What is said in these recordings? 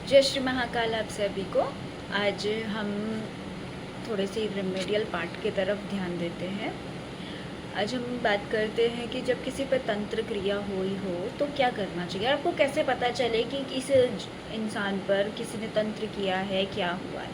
जय श्री महाकाल आप सभी को। आज हम थोड़े से रेमेडियल पार्ट की तरफ ध्यान देते हैं। आज हम बात करते हैं कि जब किसी पर तंत्र क्रिया हुई हो तो क्या करना चाहिए। आपको कैसे पता चले कि किस इंसान पर किसी ने तंत्र किया है, क्या हुआ है।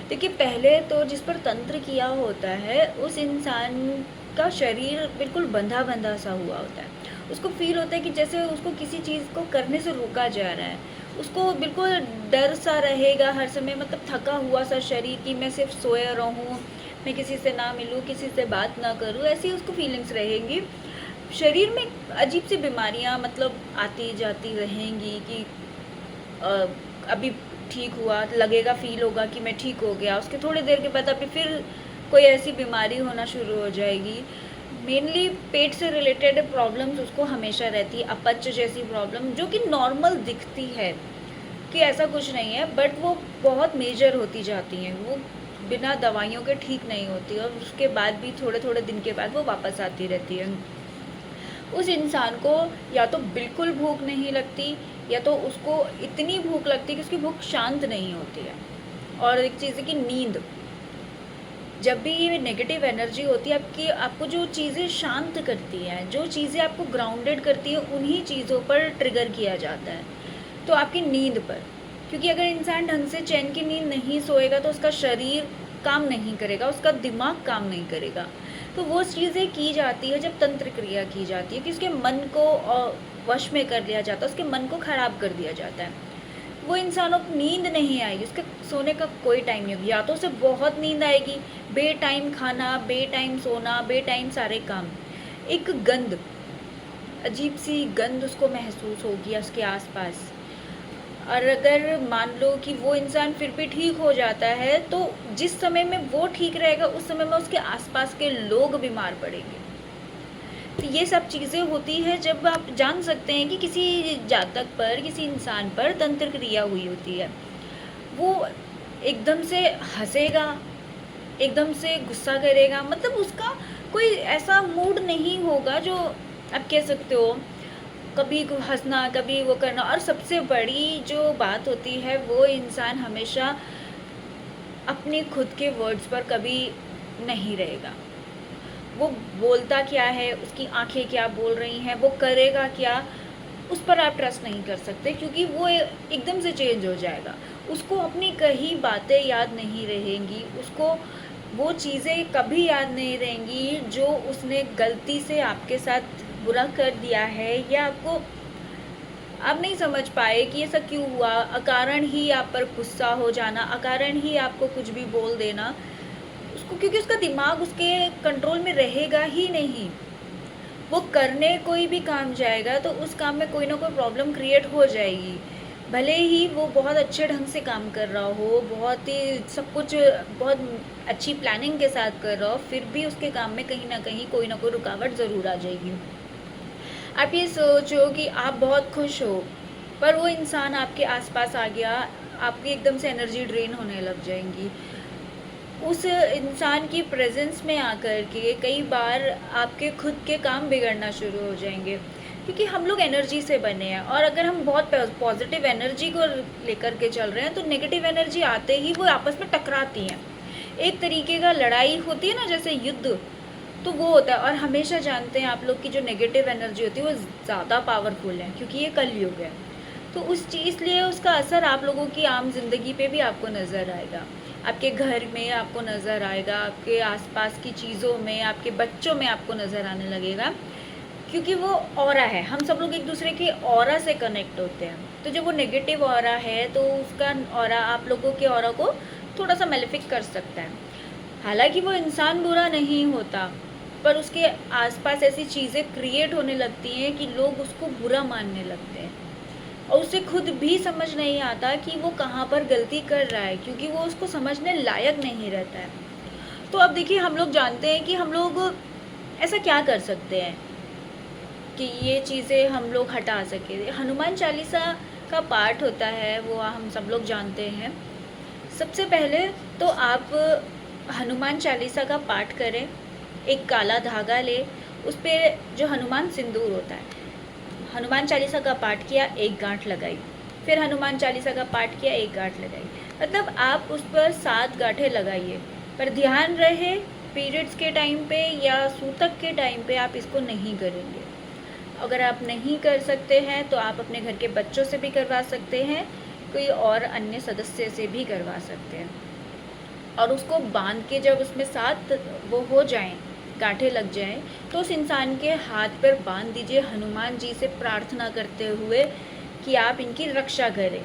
देखिए, पहले तो जिस पर तंत्र किया होता है उस इंसान का शरीर बिल्कुल बंधा बंधा सा हुआ होता है। उसको फील होता है कि जैसे उसको किसी चीज़ को करने से रोका जा रहा है। उसको बिल्कुल डर सा रहेगा हर समय, मतलब थका हुआ सा शरीर कि मैं सिर्फ सोया रहूँ, मैं किसी से ना मिलूँ, किसी से बात ना करूँ, ऐसी उसको फीलिंग्स रहेंगी। शरीर में अजीब सी बीमारियाँ मतलब आती जाती रहेंगी कि अभी ठीक हुआ, लगेगा, फील होगा कि मैं ठीक हो गया, उसके थोड़ी देर के बाद अभी फिर कोई ऐसी बीमारी होना शुरू हो जाएगी। मेनली पेट से रिलेटेड प्रॉब्लम्स उसको हमेशा रहती है, अपच जैसी प्रॉब्लम जो कि नॉर्मल दिखती है कि ऐसा कुछ नहीं है, बट वो बहुत मेजर होती जाती हैं। वो बिना दवाइयों के ठीक नहीं होती और उसके बाद भी थोड़े थोड़े दिन के बाद वो वापस आती रहती है। उस इंसान को या तो बिल्कुल भूख नहीं लगती या तो उसको इतनी भूख लगती है कि उसकी भूख शांत नहीं होती है। और एक चीज़ है कि नींद, जब भी ये नेगेटिव एनर्जी होती है आपकी, आपको जो चीज़ें शांत करती हैं, जो चीज़ें आपको ग्राउंडेड करती हैं, उन्हीं चीज़ों पर ट्रिगर किया जाता है। तो आपकी नींद पर, क्योंकि अगर इंसान ढंग से चैन की नींद नहीं सोएगा तो उसका शरीर काम नहीं करेगा, उसका दिमाग काम नहीं करेगा। तो वो चीज़ें की जाती है जब तंत्र क्रिया की जाती है कि उसके मन को वश में कर लिया जाता है, उसके मन को ख़राब कर दिया जाता है। वो इंसानों को नींद नहीं आएगी, उसके सोने का कोई टाइम नहीं होगा। या तो उसे बहुत नींद आएगी, बे टाइम खाना, बे टाइम सोना, बे टाइम सारे काम। एक गंध, अजीब सी गंध उसको महसूस होगी उसके आसपास। और अगर मान लो कि वो इंसान फिर भी ठीक हो जाता है तो जिस समय में वो ठीक रहेगा उस समय में उसके आसपास के लोग बीमार पड़ेंगे। तो ये सब चीज़ें होती है जब आप जान सकते हैं कि किसी जातक पर, किसी इंसान पर तंत्र क्रिया हुई होती है। वो एकदम से हंसेगा, एकदम से गुस्सा करेगा, मतलब उसका कोई ऐसा मूड नहीं होगा जो आप कह सकते हो कभी हंसना, कभी वो करना। और सबसे बड़ी जो बात होती है, वो इंसान हमेशा अपने खुद के वर्ड्स पर कभी नहीं रहेगा। वो बोलता क्या है, उसकी आंखें क्या बोल रही हैं, वो करेगा क्या, उस पर आप ट्रस्ट नहीं कर सकते, क्योंकि वो एकदम से चेंज हो जाएगा। उसको अपनी कही बातें याद नहीं रहेंगी, उसको वो चीज़ें कभी याद नहीं रहेंगी जो उसने गलती से आपके साथ बुरा कर दिया है, या आपको आप नहीं समझ पाए कि ऐसा क्यों हुआ, अकारण ही आप पर गुस्सा हो जाना, अकारण ही आपको कुछ भी बोल देना उसको, क्योंकि उसका दिमाग उसके कंट्रोल में रहेगा ही नहीं। वो करने कोई भी काम जाएगा तो उस काम में कोई ना कोई प्रॉब्लम क्रिएट हो जाएगी। भले ही वो बहुत अच्छे ढंग से काम कर रहा हो, बहुत ही सब कुछ बहुत अच्छी प्लानिंग के साथ कर रहा हो, फिर भी उसके काम में कहीं ना कहीं कोई ना कोई रुकावट ज़रूर आ जाएगी। आप ये सोचो कि आप बहुत खुश हो, पर वो इंसान आपके आसपास आ गया, आपकी एकदम से एनर्जी ड्रेन होने लग जाएंगी। उस इंसान की प्रेजेंस में आकर के कई बार आपके खुद के काम बिगड़ना शुरू हो जाएंगे, क्योंकि हम लोग एनर्जी से बने हैं। और अगर हम बहुत पॉजिटिव एनर्जी को लेकर के चल रहे हैं तो नेगेटिव एनर्जी आते ही वो आपस में टकराती हैं। एक तरीके का लड़ाई होती है ना, जैसे युद्ध, तो वो होता है। और हमेशा जानते हैं आप लोग की जो नेगेटिव एनर्जी होती है वो ज़्यादा पावरफुल है, क्योंकि ये कलयुग है। तो उस चीज़ लिए उसका असर आप लोगों की आम ज़िंदगी पे भी आपको नज़र आएगा, आपके घर में आपको नज़र आएगा, आपके आसपास की चीज़ों में, आपके बच्चों में आपको नज़र आने लगेगा, क्योंकि वो ऑरा है। हम सब लोग एक दूसरे के ऑरा से कनेक्ट होते हैं। तो जब वो नेगेटिव ऑरा है तो उसका ऑरा आप लोगों के ऑरा को थोड़ा सा मेलेफिक कर सकता है। हालांकि वो इंसान बुरा नहीं होता, पर उसके आसपास ऐसी चीज़ें क्रिएट होने लगती हैं कि लोग उसको बुरा मानने लगते हैं, और उसे खुद भी समझ नहीं आता कि वो कहाँ पर गलती कर रहा है, क्योंकि वो उसको समझने लायक नहीं रहता है। तो अब देखिए, हम लोग जानते हैं कि हम लोग ऐसा क्या कर सकते हैं कि ये चीज़ें हम लोग हटा सके। हनुमान चालीसा का पाठ होता है, वो हम सब लोग जानते हैं। सबसे पहले तो आप हनुमान चालीसा का पाठ करें, एक काला धागा ले, उस पर जो हनुमान सिंदूर होता है, हनुमान चालीसा का पाठ किया, एक गांठ लगाई, फिर हनुमान चालीसा का पाठ किया, 1 गांठ लगाई। मतलब आप उस पर 7 गांठें लगाइए, पर ध्यान रहे पीरियड्स के टाइम पे या सूतक के टाइम पे आप इसको नहीं करेंगे। अगर आप नहीं कर सकते हैं तो आप अपने घर के बच्चों से भी करवा सकते हैं, कोई और अन्य सदस्य से भी करवा सकते हैं। और उसको बांध के जब उसमें 7 वो हो जाएं, गांठें लग जाएं, तो उस इंसान के हाथ पर बांध दीजिए, हनुमान जी से प्रार्थना करते हुए कि आप इनकी रक्षा करें।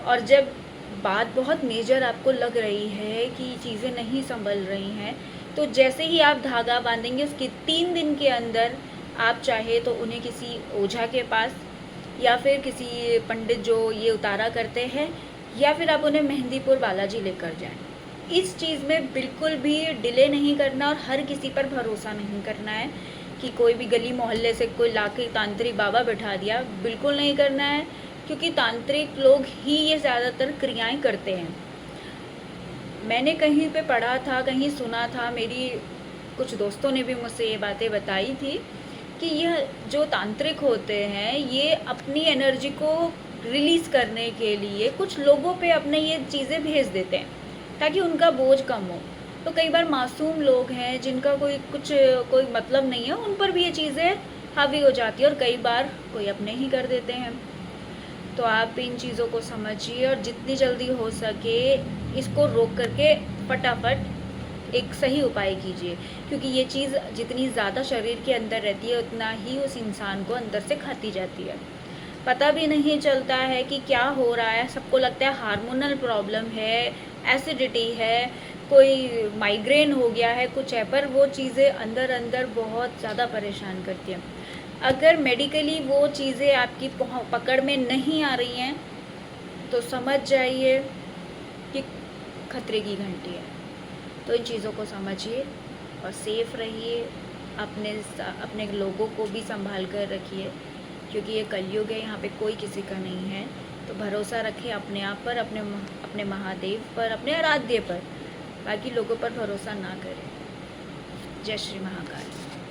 और जब बात बहुत मेजर आपको लग रही है कि चीज़ें नहीं संभल रही हैं, तो जैसे ही आप धागा बांधेंगे उसके 3 दिन के अंदर आप चाहे तो उन्हें किसी ओझा के पास या फिर किसी पंडित जो ये उतारा करते हैं, या फिर आप उन्हें मेहंदीपुर बालाजी लेकर जाएं। इस चीज़ में बिल्कुल भी डिले नहीं करना और हर किसी पर भरोसा नहीं करना है कि कोई भी गली मोहल्ले से कोई लाके तांत्रिक बाबा बैठा दिया, बिल्कुल नहीं करना है, क्योंकि तांत्रिक लोग ही ये ज़्यादातर क्रियाएं करते हैं। मैंने कहीं पे पढ़ा था, कहीं सुना था, मेरी कुछ दोस्तों ने भी मुझसे ये बातें बताई थी कि यह जो तांत्रिक होते हैं ये अपनी एनर्जी को रिलीज़ करने के लिए कुछ लोगों पे अपने ये चीज़ें भेज देते हैं ताकि उनका बोझ कम हो। तो कई बार मासूम लोग हैं जिनका कोई मतलब नहीं है, उन पर भी ये चीज़ें हावी हो जाती है और कई बार कोई अपने ही कर देते हैं। तो आप इन चीज़ों को समझिए और जितनी जल्दी हो सके इसको रोक करके फटाफट एक सही उपाय कीजिए, क्योंकि ये चीज़ जितनी ज़्यादा शरीर के अंदर रहती है उतना ही उस इंसान को अंदर से खाती जाती है। पता भी नहीं चलता है कि क्या हो रहा है, सबको लगता है हार्मोनल प्रॉब्लम है, एसिडिटी है, कोई माइग्रेन हो गया है, कुछ है, पर वो चीज़ें अंदर अंदर बहुत ज़्यादा परेशान करती हैं। अगर मेडिकली वो चीज़ें आपकी पकड़ में नहीं आ रही हैं तो समझ जाइए कि खतरे की घंटी है। तो इन चीज़ों को समझिए और सेफ़ रहिए, अपने लोगों को भी संभाल कर रखिए, क्योंकि ये कलयुग है, यहाँ पे कोई किसी का नहीं है। तो भरोसा रखें अपने आप पर, अपने महादेव पर, अपने आराध्य पर, बाकी लोगों पर भरोसा ना करें। जय श्री महाकाल।